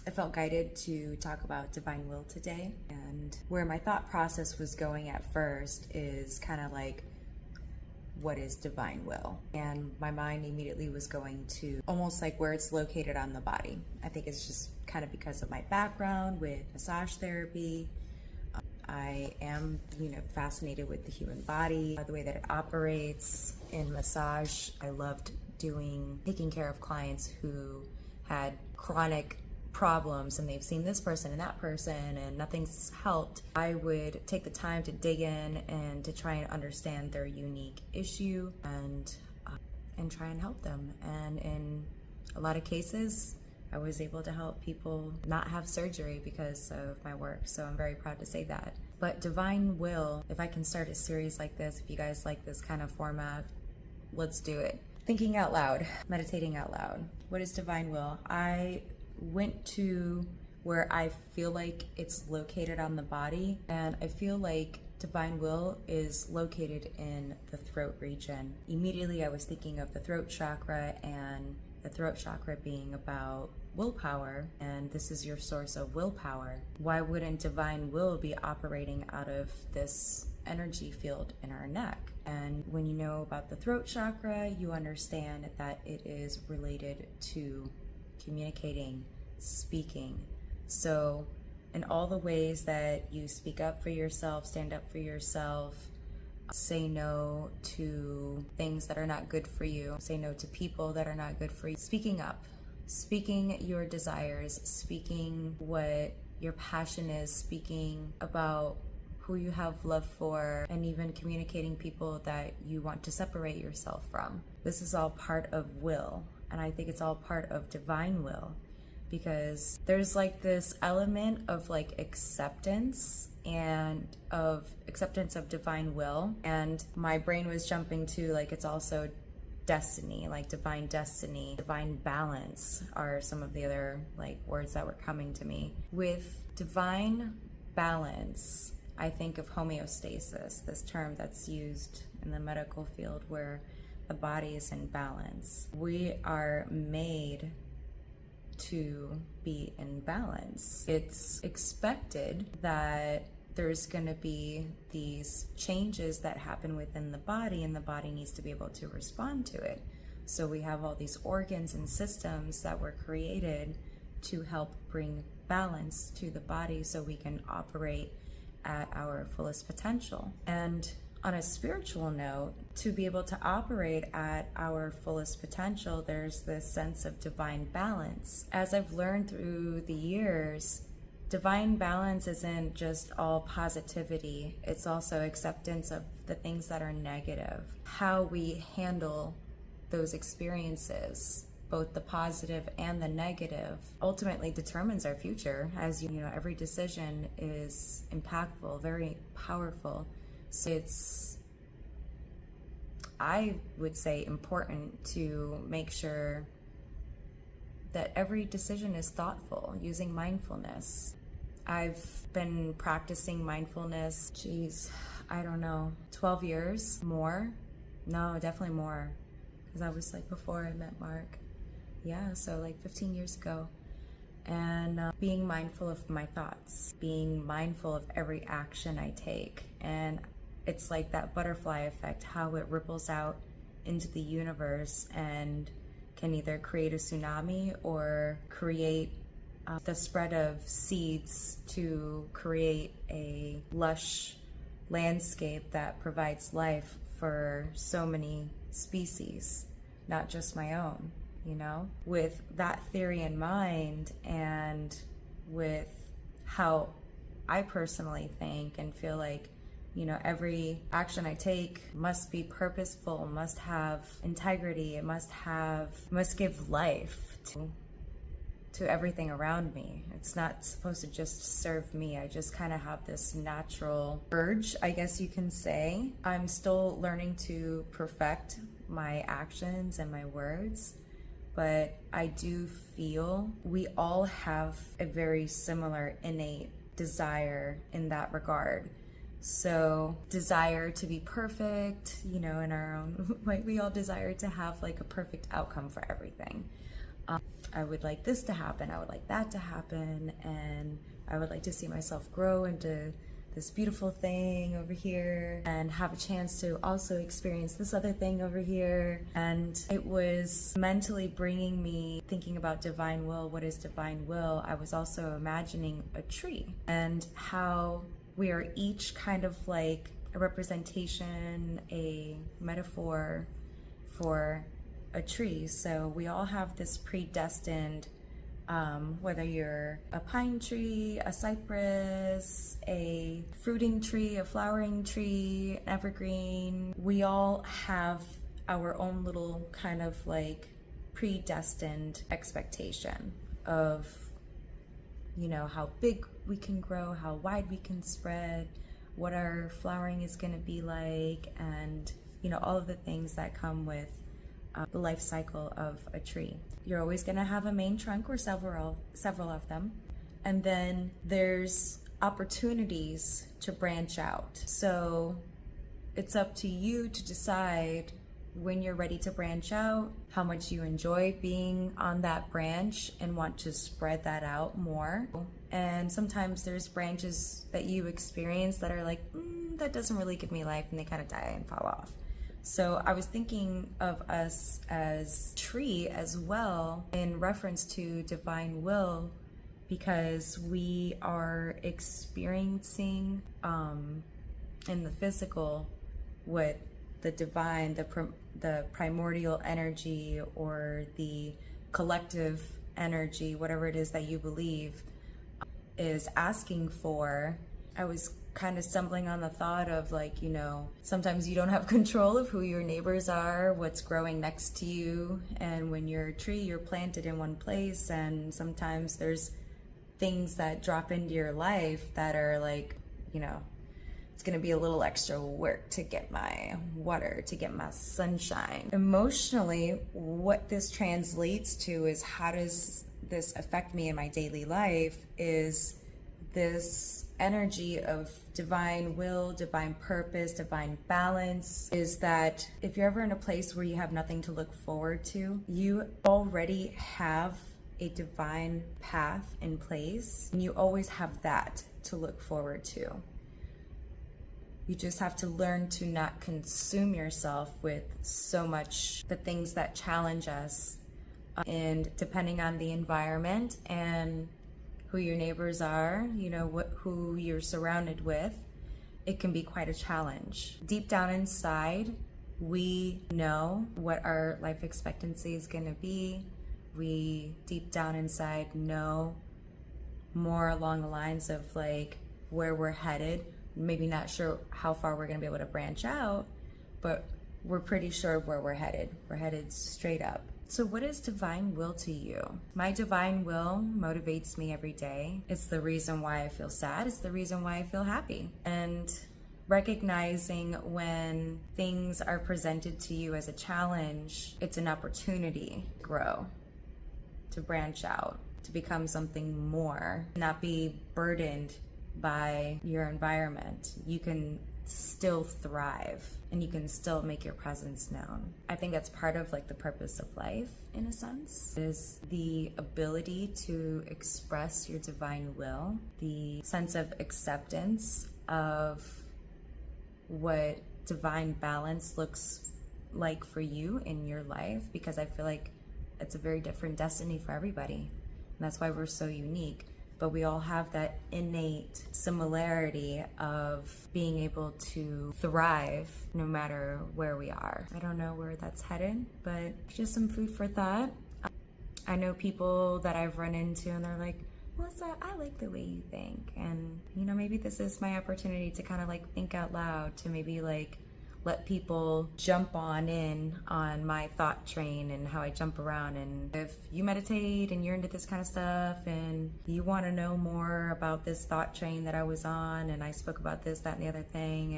I felt guided to talk about divine will today, and where my thought process was going at first is kind of like, what is divine will? And my mind immediately was going to almost like where it's located on the body. I think it's just kind of because of my background with massage therapy. I am, fascinated with the human body, the way that it operates. In massage, I loved taking care of clients who had chronic problems and they've seen this person and that person and nothing's helped. I would take the time to dig in and to try and understand their unique issue and try and help them. And in a lot of cases, I was able to help people not have surgery because of my work. So I'm very proud to say that. But divine will, if I can start a series like this, if you guys like this kind of format, let's do it. Thinking out loud, meditating out loud. What is divine will? I went to where I feel like it's located on the body, and I feel like divine will is located in the throat region. Immediately I was thinking of the throat chakra, and the throat chakra being about willpower, and this is your source of willpower. Why wouldn't divine will be operating out of this energy field in our neck? And when you know about the throat chakra, you understand that it is related to communicating, speaking. So in all the ways that you speak up for yourself, stand up for yourself, say no to things that are not good for you, say no to people that are not good for you, speaking up, speaking your desires, speaking what your passion is, speaking about who you have love for, and even communicating people that you want to separate yourself from. This is all part of will, and I think it's all part of divine will, because there's like this element of like acceptance of divine will, and my brain was jumping to like it's also destiny, like divine destiny, divine balance are some of the other like words that were coming to me. With divine balance, I think of homeostasis, this term that's used in the medical field where the body is in balance. We are made to be in balance. It's expected that there's going to be these changes that happen within the body, and the body needs to be able to respond to it. So we have all these organs and systems that were created to help bring balance to the body so we can operate at our fullest potential. And on a spiritual note, to be able to operate at our fullest potential, there's this sense of divine balance. As I've learned through the years, divine balance isn't just all positivity, it's also acceptance of the things that are negative. How we handle those experiences, both the positive and the negative, ultimately determines our future. As you know, every decision is impactful, very powerful. So it's, I would say, important to make sure that every decision is thoughtful, using mindfulness. I've been practicing mindfulness, 12 years, more. No, definitely more, because I was like before I met Mark. Yeah, so like 15 years ago. And being mindful of my thoughts, being mindful of every action I take. And it's like that butterfly effect, how it ripples out into the universe and can either create a tsunami or create the spread of seeds to create a lush landscape that provides life for so many species, not just my own. With that theory in mind, and with how I personally think and feel like, every action I take must be purposeful, must have integrity, it must give life to everything around me. It's not supposed to just serve me. I just kind of have this natural urge, I guess you can say. I'm still learning to perfect my actions and my words, but I do feel we all have a very similar innate desire in that regard. So desire to be perfect, in our own way, we all desire to have like a perfect outcome for everything. I would like this to happen, I would like that to happen, and I would like to see myself grow into this beautiful thing over here and have a chance to also experience this other thing over here. And it was mentally bringing me thinking about divine will. What is divine will? I was also imagining a tree and how we are each kind of like a representation, a metaphor for a tree. So we all have this predestined, whether you're a pine tree, a cypress, a fruiting tree, a flowering tree, an evergreen, we all have our own little kind of like predestined expectation of, you know, how big we can grow, how wide we can spread, what our flowering is going to be like, and, you know, all of the things that come with the life cycle of a tree. You're always going to have a main trunk or several of them. And then there's opportunities to branch out. So it's up to you to decide when you're ready to branch out, how much you enjoy being on that branch and want to spread that out more. And sometimes there's branches that you experience that are like, that doesn't really give me life, and they kind of die and fall off. So I was thinking of us as tree as well in reference to divine will, because we are experiencing in the physical what the divine, the primordial energy or the collective energy, whatever it is that you believe, is asking for. I was kind of stumbling on the thought of like, you know, sometimes you don't have control of who your neighbors are, what's growing next to you, and when you're a tree, you're planted in one place, and sometimes there's things that drop into your life that are like, you know, it's gonna be a little extra work to get my water, to get my sunshine. Emotionally, what this translates to is, how does this affect me in my daily life, is this energy of divine will, divine purpose, divine balance, is that if you're ever in a place where you have nothing to look forward to, you already have a divine path in place, and you always have that to look forward to. You just have to learn to not consume yourself with so much the things that challenge us. And depending on the environment and who your neighbors are, you know, who you're surrounded with, it can be quite a challenge. Deep down inside, we know what our life expectancy is going to be. We deep down inside know more along the lines of like where we're headed. Maybe not sure how far we're going to be able to branch out, but we're pretty sure of where we're headed. We're headed straight up. So what is divine will to you? My divine will motivates me every day. It's the reason why I feel sad. It's the reason why I feel happy. And recognizing when things are presented to you as a challenge, it's an opportunity to grow, to branch out, to become something more, not be burdened by your environment. You can still thrive and you can still make your presence known. I think that's part of like the purpose of life, in a sense, is the ability to express your divine will, the sense of acceptance of what divine balance looks like for you in your life, because I feel like it's a very different destiny for everybody, and that's why we're so unique. But we all have that innate similarity of being able to thrive no matter where we are. I don't know where that's headed, but just some food for thought. I know people that I've run into and they're like, Melissa, I like the way you think. And, you know, maybe this is my opportunity to kind of like think out loud, to maybe like let people jump in on my thought train and how I jump around. And if you meditate and you're into this kind of stuff and you want to know more about this thought train that I was on, and I spoke about this, that, and the other thing,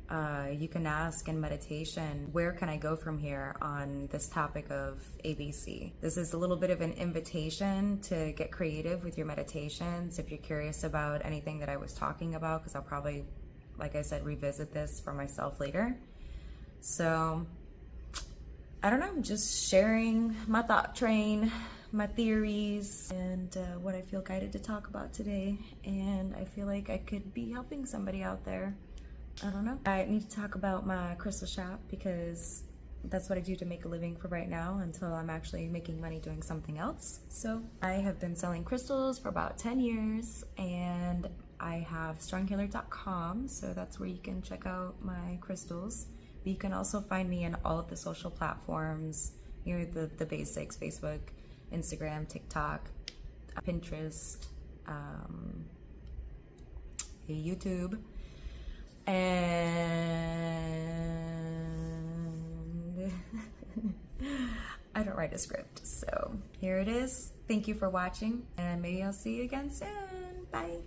and you can ask in meditation, where can I go from here on this topic of ABC? This is a little bit of an invitation to get creative with your meditations if you're curious about anything that I was talking about, because I'll probably, like I said, revisit this for myself later. So I don't know, just sharing my thought train, my theories, and what I feel guided to talk about today. And I feel like I could be helping somebody out there. I don't know. I need to talk about my crystal shop because that's what I do to make a living for right now until I'm actually making money doing something else. So I have been selling crystals for about 10 years, and I have stronghealer.com, so that's where you can check out my crystals. But you can also find me on all of the social platforms, you know, the basics: Facebook, Instagram, TikTok, Pinterest, YouTube, and I don't write a script, so here it is. Thank you for watching, and maybe I'll see you again soon. Bye.